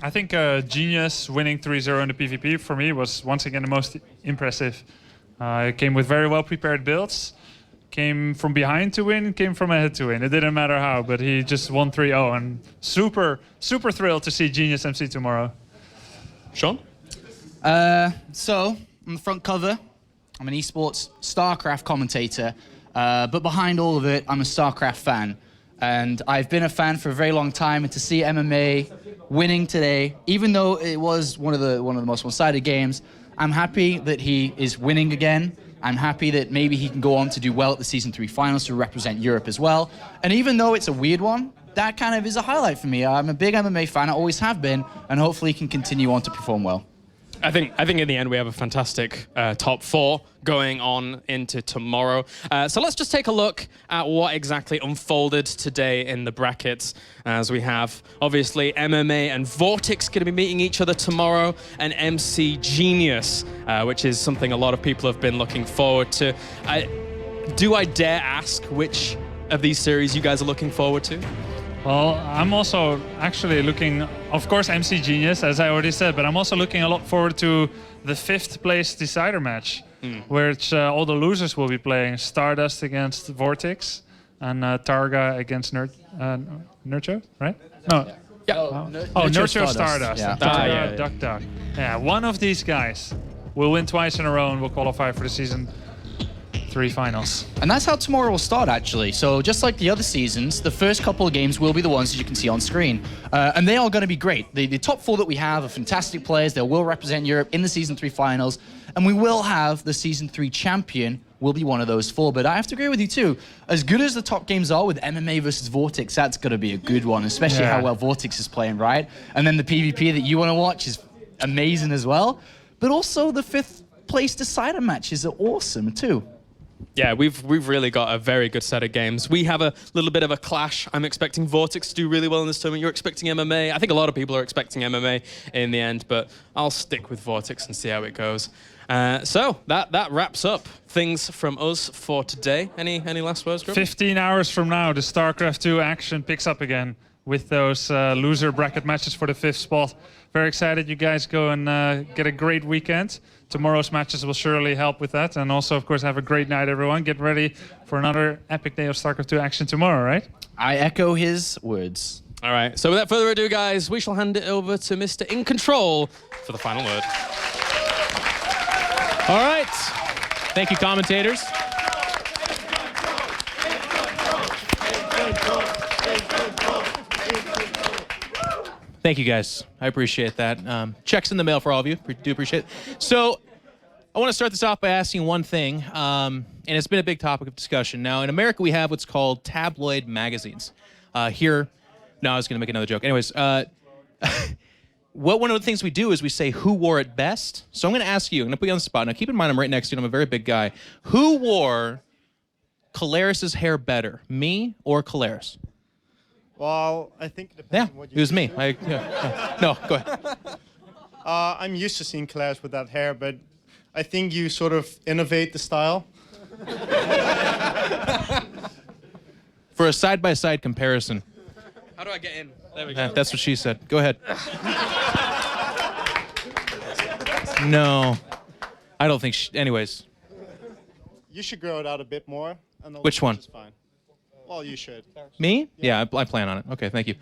I think Genius winning 3-0 in the PvP for me was once again the most impressive. It came with very well prepared builds. Came from behind to win, came from ahead to win. It didn't matter how, but he just won 3-0, and super thrilled to see Genius MC tomorrow. Sean? So, on the front cover, I'm an esports StarCraft commentator, but behind all of it, I'm a StarCraft fan. And I've been a fan for a very long time, and to see MMA winning today, even though it was one of the most one-sided games. I'm happy that he is winning again. I'm happy that maybe he can go on to do well at the Season 3 finals to represent Europe as well. And even though it's a weird one, that kind of is a highlight for me. I'm a big MMA fan, I always have been, and hopefully he can continue on to perform well. I think in the end we have a fantastic top 4 going on into tomorrow. So let's just take a look at what exactly unfolded today in the brackets, as we have obviously MMA and Vortex going to be meeting each other tomorrow, and MC Genius, which is something a lot of people have been looking forward to. Do I dare ask which of these series you guys are looking forward to? Well, I'm also actually looking, of course, MC Genius, as I already said, but I'm also looking a lot forward to the 5th place decider match, which all the losers will be playing. Stardust against Vortex, and Targa against Nerchio, right? No. Yeah. Nerchio Stardust. Yeah. And Targa Duck. Yeah, one of these guys will win twice in a row and will qualify for the Season 3 finals. And that's how tomorrow will start, actually. So just like the other seasons, the first couple of games will be the ones that you can see on screen. And they are going to be great. The top 4 that we have are fantastic players. They will represent Europe in the Season 3 finals. And we will have the Season 3 champion will be one of those 4. But I have to agree with you, too. As good as the top games are with MMA versus Vortex, that's going to be a good one, especially how well Vortex is playing, right? And then the PvP that you want to watch is amazing as well. But also the 5th place decider matches are awesome, too. Yeah, we've really got a very good set of games. We have a little bit of a clash. I'm expecting Vortex to do really well in this tournament. You're expecting MMA. I think a lot of people are expecting MMA in the end, but I'll stick with Vortex and see how it goes. So that wraps up things from us for today. Any last words, Group? 15 hours from now, the StarCraft 2 action picks up again with those loser bracket matches for the 5th spot. Very excited you guys go and get a great weekend. Tomorrow's matches will surely help with that. And also, of course, have a great night, everyone. Get ready for another epic day of StarCraft 2 action tomorrow, right? I echo his words. All right. So without further ado, guys, we shall hand it over to Mr. In Control for the final word. All right. Thank you, commentators. Thank you, guys. I appreciate that. Checks in the mail for all of you. Do appreciate it. So I want to start this off by asking one thing, and it's been a big topic of discussion. Now, in America, we have what's called tabloid magazines. Here, no, I was going to make another joke. Anyways, one of the things we do is we say who wore it best. So I'm going to ask you, I'm going to put you on the spot. Now, keep in mind, I'm right next to you, and I'm a very big guy. Who wore Caleris's hair better, me or Caleris? Well, I think it depends on what you it was me. No, go ahead. I'm used to seeing Clash with that hair, but I think you sort of innovate the style. For a side-by-side comparison. How do I get in? There we go. That's what she said. Go ahead. No. I don't think anyways. You should grow it out a bit more. And the Which one? Is fine. Well, you should. Me? Yeah, I plan on it. Okay, thank you.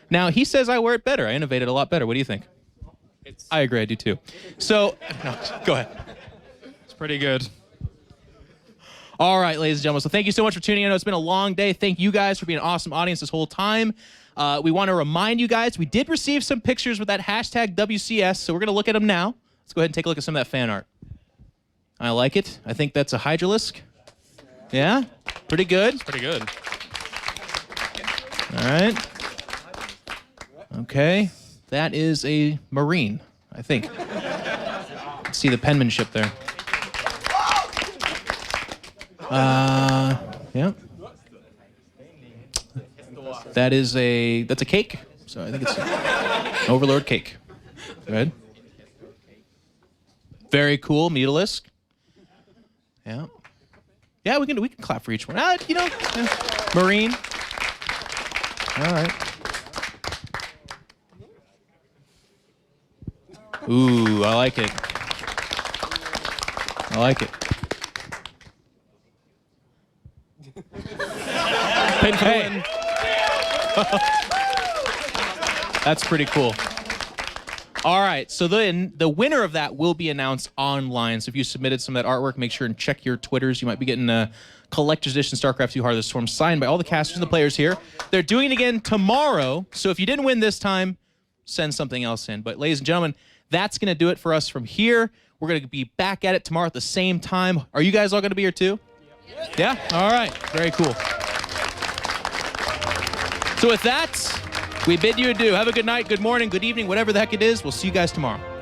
Now, he says I wear it better. I innovated a lot better. What do you think? I agree, I do too. So, no, go ahead. It's pretty good. All right, ladies and gentlemen. So thank you so much for tuning in. I know it's been a long day. Thank you guys for being an awesome audience this whole time. We want to remind you guys, we did receive some pictures with that hashtag WCS, so we're going to look at them now. Let's go ahead and take a look at some of that fan art. I like it. I think that's a Hydralisk. Yeah? Pretty good. It's pretty good. All right. Okay. That is a Marine, I think. See the penmanship there. Yeah. That's a cake. So I think it's an Overlord cake. Good. Very cool, Mutalisk. Yeah. Yeah, we can clap for each one. Marine. All right. Ooh, I like it. I like it. Hey. That's pretty cool. All right, so the winner of that will be announced online. So if you submitted some of that artwork, make sure and check your Twitters. You might be getting a collector's edition StarCraft 2 Heart of the Storm signed by all the casters and the players here. They're doing it again tomorrow. So if you didn't win this time, send something else in. But ladies and gentlemen, that's going to do it for us from here. We're going to be back at it tomorrow at the same time. Are you guys all going to be here too? Yeah? All right. Very cool. So with that, we bid you adieu. Have a good night, good morning, good evening, whatever the heck it is. We'll see you guys tomorrow.